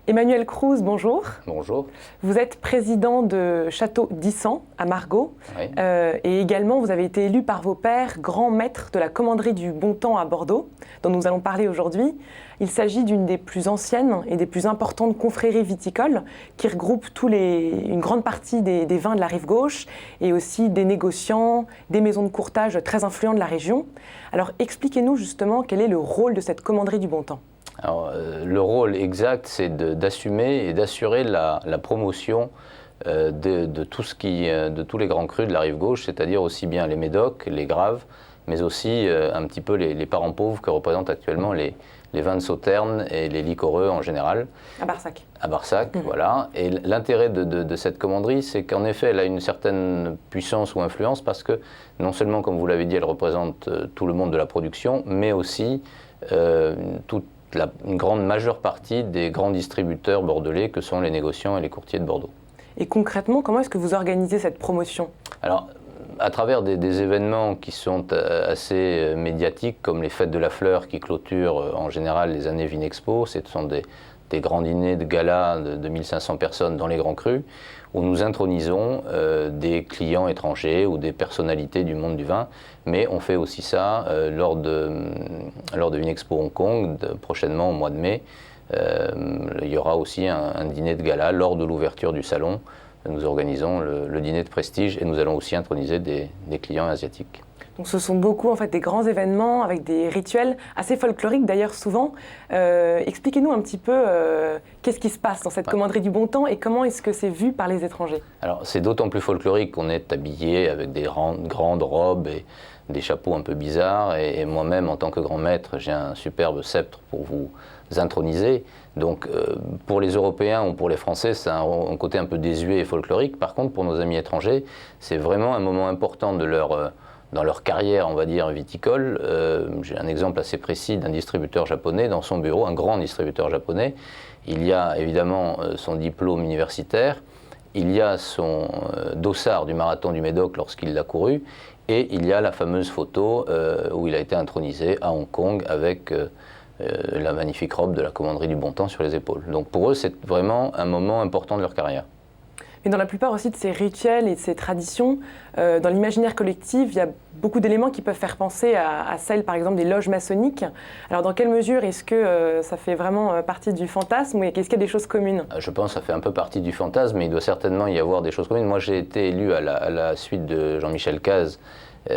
Emmanuel Cruz, bonjour. Bonjour. Vous êtes président de Château d'Issan à Margaux. Oui. Et également, vous avez été élu par vos pairs grand maître de la commanderie du Bon Temps à Bordeaux, dont nous allons parler aujourd'hui. Il s'agit d'une des plus anciennes et des plus importantes confréries viticoles qui regroupe une grande partie des vins de la rive gauche et aussi des négociants, des maisons de courtage très influents de la région. Alors expliquez-nous justement quel est le rôle de cette commanderie du Bon Temps. Alors, le rôle exact, c'est d'assumer et d'assurer la promotion de tous les grands crus de la rive gauche, c'est-à-dire aussi bien les médocs, les graves, mais aussi un petit peu les parents pauvres que représentent actuellement les vins de Sauternes et les liquoreux en général. À Barsac. À Barsac, voilà. Et l'intérêt de cette commanderie, c'est qu'en effet, elle a une certaine puissance ou influence parce que non seulement, comme vous l'avez dit, elle représente tout le monde de la production, mais aussi une grande majeure partie des grands distributeurs bordelais que sont les négociants et les courtiers de Bordeaux. Et concrètement, comment est-ce que vous organisez cette promotion ? Alors, à travers des événements qui sont assez médiatiques, comme les Fêtes de la Fleur qui clôturent en général les années Vinexpo, ce sont des grands dîners de gala de 1500 personnes dans les grands crus, où nous intronisons des clients étrangers ou des personnalités du monde du vin, mais on fait aussi ça lors de Vinexpo Hong Kong, prochainement au mois de mai. Il y aura aussi un dîner de gala lors de l'ouverture du salon. Nous organisons le dîner de prestige et nous allons aussi introniser des clients asiatiques. Donc ce sont beaucoup en fait des grands événements avec des rituels assez folkloriques d'ailleurs souvent. Expliquez-nous un petit peu qu'est-ce qui se passe dans cette commanderie du Bon Temps et comment est-ce que c'est vu par les étrangers ? Alors c'est d'autant plus folklorique qu'on est habillé avec des grandes robes et des chapeaux un peu bizarres et moi-même en tant que grand maître j'ai un superbe sceptre pour vous introniser. Donc pour les Européens ou pour les Français c'est un côté un peu désuet et folklorique. Par contre pour nos amis étrangers c'est vraiment un moment important dans leur carrière, on va dire, viticole. J'ai un exemple assez précis d'un distributeur japonais dans son bureau, un grand distributeur japonais. Il y a évidemment son diplôme universitaire, il y a son dossard du marathon du Médoc lorsqu'il l'a couru, et il y a la fameuse photo où il a été intronisé à Hong Kong avec la magnifique robe de la commanderie du Bon Temps sur les épaules. Donc pour eux, c'est vraiment un moment important de leur carrière. Mais dans la plupart aussi de ces rituels et de ces traditions, dans l'imaginaire collectif, il y a beaucoup d'éléments qui peuvent faire penser à celles, par exemple, des loges maçonniques. Alors, dans quelle mesure est-ce que ça fait vraiment partie du fantasme ou est-ce qu'il y a des choses communes ? Je pense que ça fait un peu partie du fantasme, mais il doit certainement y avoir des choses communes. Moi, j'ai été élu à la suite de Jean-Michel Cazes, qui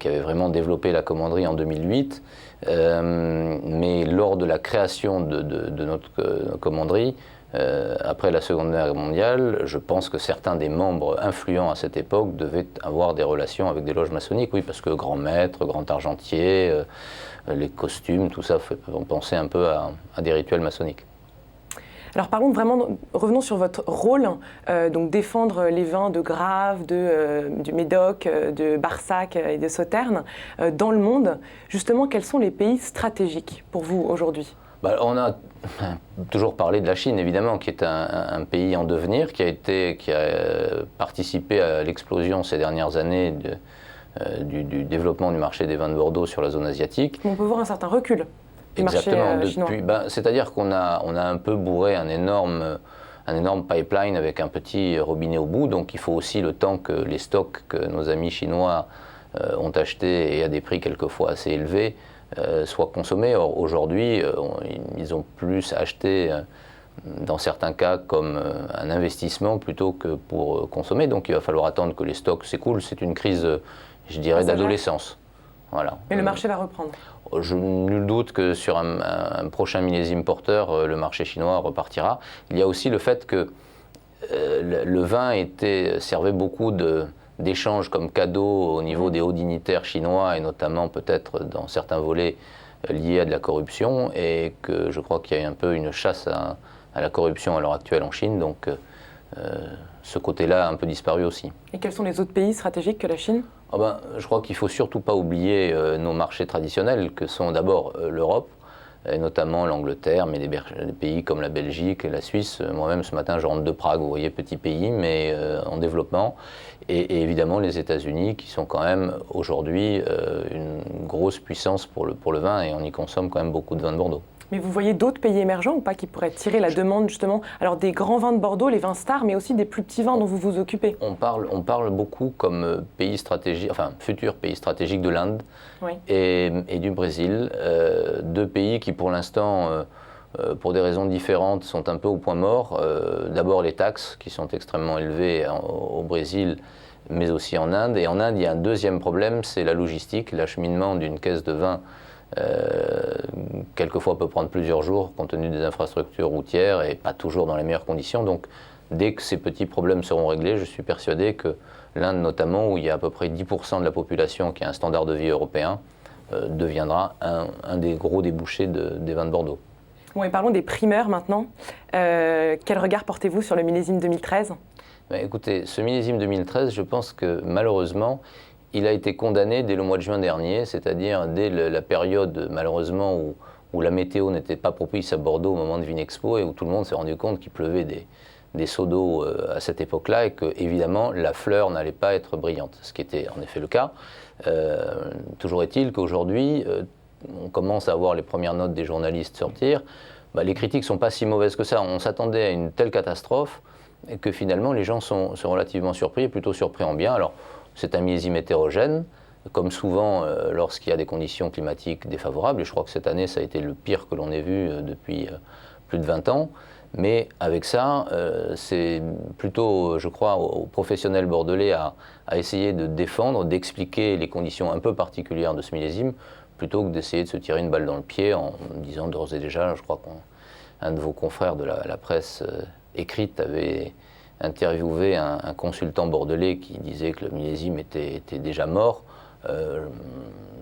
avait vraiment développé la commanderie en 2008. Mais lors de la création de notre commanderie, après la Seconde Guerre mondiale, je pense que certains des membres influents à cette époque devaient avoir des relations avec des loges maçonniques, oui, parce que grand maître, grand argentier, les costumes, tout ça fait penser un peu à des rituels maçonniques. Alors revenons sur votre rôle, donc défendre les vins de Graves, du Médoc, de Barsac et de Sauternes dans le monde. Justement, quels sont les pays stratégiques pour vous aujourd'hui ? On a toujours parlé de la Chine, évidemment, qui est un pays en devenir, qui a participé à l'explosion ces dernières années du développement du marché des vins de Bordeaux sur la zone asiatique. On peut voir un certain recul du Exactement, marché chinois. C'est-à-dire qu'on a un peu bourré un énorme pipeline avec un petit robinet au bout, donc il faut aussi le temps que les stocks que nos amis chinois ont achetés et à des prix quelquefois assez élevés soient consommés. Or, aujourd'hui, ils ont plus acheté, dans certains cas, comme un investissement plutôt que pour consommer. Donc, il va falloir attendre que les stocks s'écoulent. C'est une crise, je dirais, d'adolescence. Voilà. Mais le marché va reprendre. Je nul doute que sur un prochain millésime porteur, le marché chinois repartira. Il y a aussi le fait que le vin servait beaucoup d'échanges comme cadeaux au niveau des hauts dignitaires chinois et notamment peut-être dans certains volets liés à de la corruption et que je crois qu'il y a un peu une chasse à la corruption à l'heure actuelle en Chine, donc ce côté-là a un peu disparu aussi. Et quels sont les autres pays stratégiques que la Chine ? Je crois qu'il ne faut surtout pas oublier nos marchés traditionnels que sont d'abord l'Europe, et notamment l'Angleterre, mais des pays comme la Belgique et la Suisse. Moi-même, ce matin, je rentre de Prague, vous voyez, petit pays, mais en développement. Et évidemment, les États-Unis, qui sont quand même aujourd'hui une grosse puissance pour le vin, et on y consomme quand même beaucoup de vin de Bordeaux. Mais vous voyez d'autres pays émergents ou pas qui pourraient tirer la demande justement, alors des grands vins de Bordeaux, les vins stars, mais aussi des plus petits vins dont vous vous occupez? On parle beaucoup comme pays stratégique, enfin futur pays stratégique de l'Inde et du Brésil, deux pays qui pour l'instant, pour des raisons différentes, sont un peu au point mort. D'abord les taxes qui sont extrêmement élevées au Brésil, mais aussi en Inde. Et en Inde, il y a un deuxième problème, c'est la logistique, l'acheminement d'une caisse de vin. Quelquefois peut prendre plusieurs jours compte tenu des infrastructures routières et pas toujours dans les meilleures conditions. Donc dès que ces petits problèmes seront réglés, je suis persuadé que l'Inde notamment, où il y a à peu près 10% de la population qui a un standard de vie européen, deviendra un des gros débouchés des vins de Bordeaux. Bon, et parlons des primeurs maintenant. Quel regard portez-vous sur le millésime 2013 ? Écoutez, ce millésime 2013, je pense que malheureusement, il a été condamné dès le mois de juin dernier, c'est-à-dire dès la période, malheureusement, où la météo n'était pas propice à Bordeaux au moment de Vinexpo et où tout le monde s'est rendu compte qu'il pleuvait des seaux d'eau à cette époque-là et que, évidemment, la fleur n'allait pas être brillante, ce qui était en effet le cas. Toujours est-il qu'aujourd'hui, on commence à voir les premières notes des journalistes sortir. Les critiques ne sont pas si mauvaises que ça. On s'attendait à une telle catastrophe et que finalement, les gens sont relativement surpris, et plutôt surpris en bien. Alors, c'est un millésime hétérogène, comme souvent lorsqu'il y a des conditions climatiques défavorables, et je crois que cette année, ça a été le pire que l'on ait vu depuis plus de 20 ans. Mais avec ça, c'est plutôt, je crois, aux professionnels bordelais à essayer de défendre, d'expliquer les conditions un peu particulières de ce millésime, plutôt que d'essayer de se tirer une balle dans le pied en disant d'ores et déjà, je crois qu'un de vos confrères de la presse écrite avait interviewé un consultant bordelais qui disait que le millésime était déjà mort.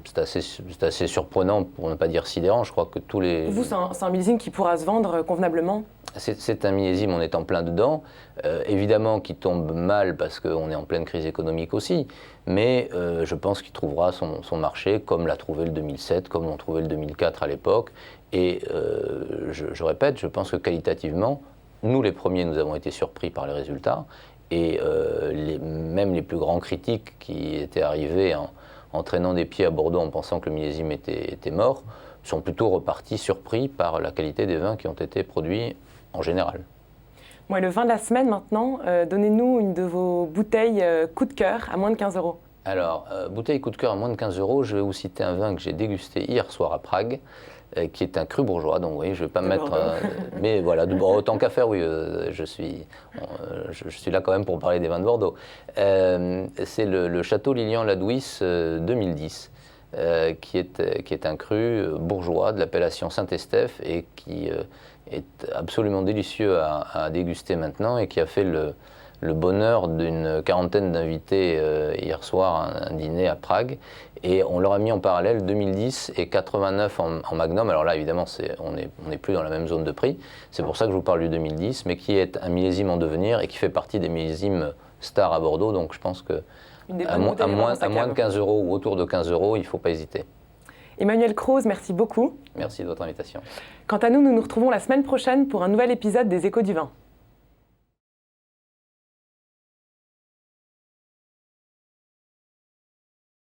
C'est assez surprenant, pour ne pas dire sidérant. Je crois que tous les... Pour vous, c'est un millésime qui pourra se vendre convenablement ? C'est un millésime, on est en plein dedans. Évidemment qui tombe mal parce qu'on est en pleine crise économique aussi, mais je pense qu'il trouvera son marché comme l'a trouvé le 2007, comme l'ont trouvé le 2004 à l'époque. Et je répète, je pense que qualitativement, nous les premiers, nous avons été surpris par les résultats. Et même les plus grands critiques qui étaient arrivés en traînant des pieds à Bordeaux en pensant que le millésime était mort, sont plutôt repartis surpris par la qualité des vins qui ont été produits en général. Bon, et le vin de la semaine maintenant, donnez-nous une de vos bouteilles coup de cœur à moins de 15 €. Alors, bouteille coup de cœur à moins de 15 €, je vais vous citer un vin que j'ai dégusté hier soir à Prague, qui est un cru bourgeois, donc oui, je ne vais pas mettre... mais voilà, autant qu'à faire, oui, je suis là quand même pour parler des vins de Bordeaux. C'est le Château Lilian-Ladouis 2010, qui est un cru bourgeois de l'appellation Saint-Estèphe et qui est absolument délicieux à déguster maintenant et qui a fait le bonheur d'une quarantaine d'invités hier soir à un dîner à Prague. Et on leur a mis en parallèle 2010 et 89 en Magnum. Alors là, évidemment, on n'est plus dans la même zone de prix. C'est pour ça que je vous parle du 2010, mais qui est un millésime en devenir et qui fait partie des millésimes stars à Bordeaux. Donc je pense que à moins de 15 € ou autour de 15 €, il ne faut pas hésiter. Emmanuel Croze, merci beaucoup. Merci de votre invitation. Quant à nous, nous nous retrouvons la semaine prochaine pour un nouvel épisode des Échos du vin.